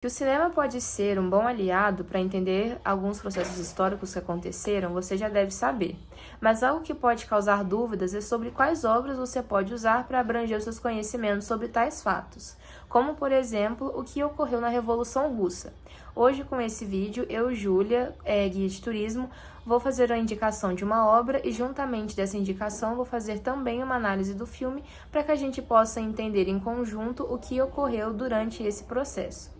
Que o cinema pode ser um bom aliado para entender alguns processos históricos que aconteceram, você já deve saber. Mas algo que pode causar dúvidas é sobre quais obras você pode usar para abranger os seus conhecimentos sobre tais fatos, como, por exemplo, o que ocorreu na Revolução Russa. Hoje, com esse vídeo, eu, Júlia, guia de turismo, vou fazer a indicação de uma obra e, juntamente dessa indicação, vou fazer também uma análise do filme para que a gente possa entender em conjunto o que ocorreu durante esse processo.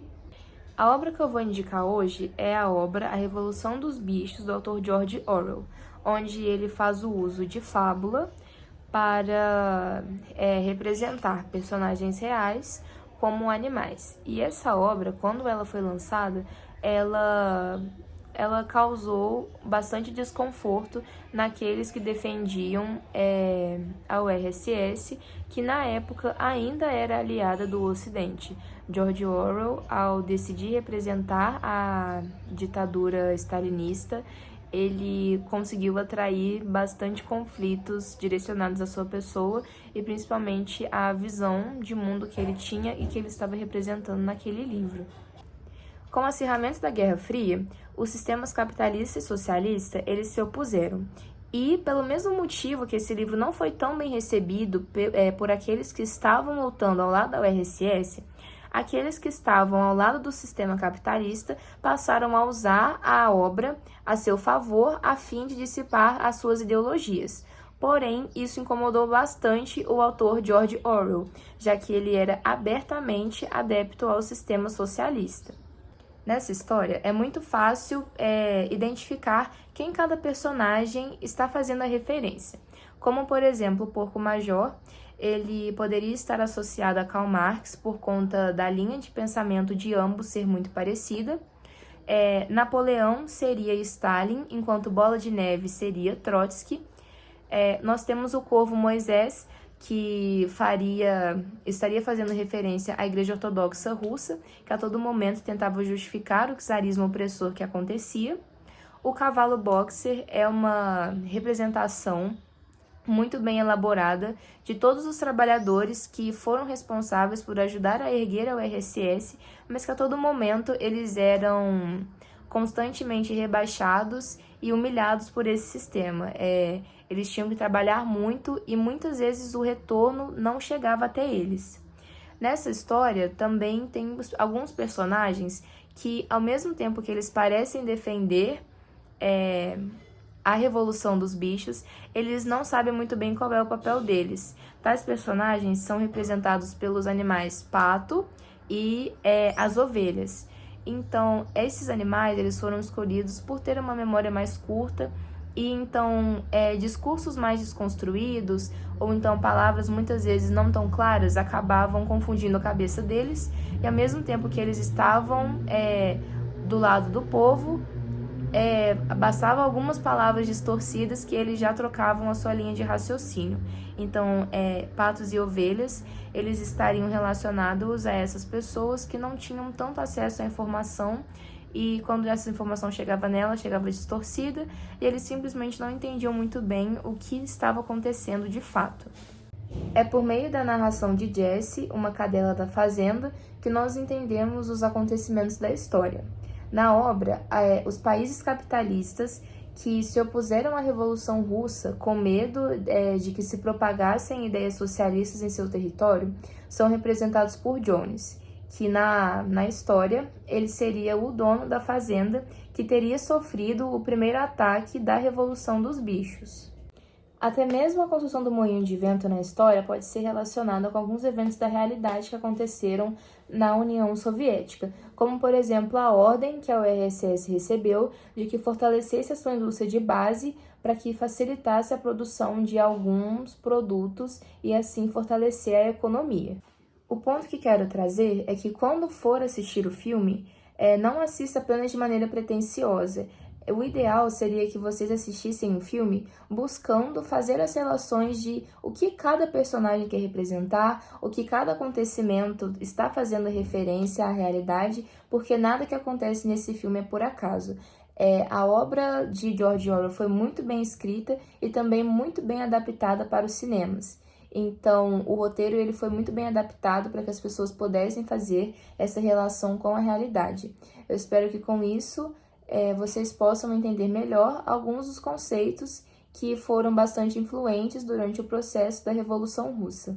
A obra que eu vou indicar hoje é a obra A Revolução dos Bichos, do autor George Orwell, onde ele faz o uso de fábula para representar personagens reais como animais. E essa obra, quando ela foi lançada, ela causou bastante desconforto naqueles que defendiam a URSS, que na época ainda era aliada do Ocidente. George Orwell, ao decidir representar a ditadura stalinista, ele conseguiu atrair bastante conflitos direcionados à sua pessoa e principalmente à visão de mundo que ele tinha e que ele estava representando naquele livro. Com o acirramento da Guerra Fria, os sistemas capitalista e socialista eles se opuseram. E, pelo mesmo motivo que esse livro não foi tão bem recebido por aqueles que estavam lutando ao lado da URSS, aqueles que estavam ao lado do sistema capitalista passaram a usar a obra a seu favor a fim de dissipar as suas ideologias. Porém, isso incomodou bastante o autor George Orwell, já que ele era abertamente adepto ao sistema socialista. Nessa história, é muito fácil identificar quem cada personagem está fazendo a referência. Como, por exemplo, o Porco Major, ele poderia estar associado a Karl Marx por conta da linha de pensamento de ambos ser muito parecida. Napoleão seria Stalin, enquanto Bola de Neve seria Trotsky. Nós temos o Corvo Moisés, que estaria fazendo referência à Igreja Ortodoxa Russa, que a todo momento tentava justificar o czarismo opressor que acontecia. O cavalo boxer é uma representação muito bem elaborada de todos os trabalhadores que foram responsáveis por ajudar a erguer a URSS, mas que a todo momento eles eram constantemente rebaixados e humilhados por esse sistema. Eles tinham que trabalhar muito e muitas vezes o retorno não chegava até eles. Nessa história também tem alguns personagens que, ao mesmo tempo que eles parecem defender a Revolução dos Bichos, eles não sabem muito bem qual é o papel deles. Tais personagens são representados pelos animais pato e as ovelhas. Então, esses animais eles foram escolhidos por ter uma memória mais curta e então discursos mais desconstruídos ou então palavras muitas vezes não tão claras acabavam confundindo a cabeça deles e ao mesmo tempo que eles estavam do lado do povo, bastavam algumas palavras distorcidas que eles já trocavam a sua linha de raciocínio. Então, patos e ovelhas, eles estariam relacionados a essas pessoas que não tinham tanto acesso à informação e quando essa informação chegava nela, chegava distorcida e eles simplesmente não entendiam muito bem o que estava acontecendo de fato. É por meio da narração de Jessie, uma cadela da fazenda, que nós entendemos os acontecimentos da história. Na obra, os países capitalistas que se opuseram à Revolução Russa com medo de que se propagassem ideias socialistas em seu território são representados por Jones, que na história ele seria o dono da fazenda que teria sofrido o primeiro ataque da Revolução dos Bichos. Até mesmo a construção do moinho de vento na história pode ser relacionada com alguns eventos da realidade que aconteceram na União Soviética, como, por exemplo, a ordem que a URSS recebeu de que fortalecesse a sua indústria de base para que facilitasse a produção de alguns produtos e assim fortalecer a economia. O ponto que quero trazer é que quando for assistir o filme, não assista apenas de maneira pretensiosa. O ideal seria que vocês assistissem o filme buscando fazer as relações de o que cada personagem quer representar, o que cada acontecimento está fazendo referência à realidade, porque nada que acontece nesse filme é por acaso. A obra de George Orwell foi muito bem escrita e também muito bem adaptada para os cinemas. Então, o roteiro ele foi muito bem adaptado para que as pessoas pudessem fazer essa relação com a realidade. Eu espero que com isso vocês possam entender melhor alguns dos conceitos que foram bastante influentes durante o processo da Revolução Russa.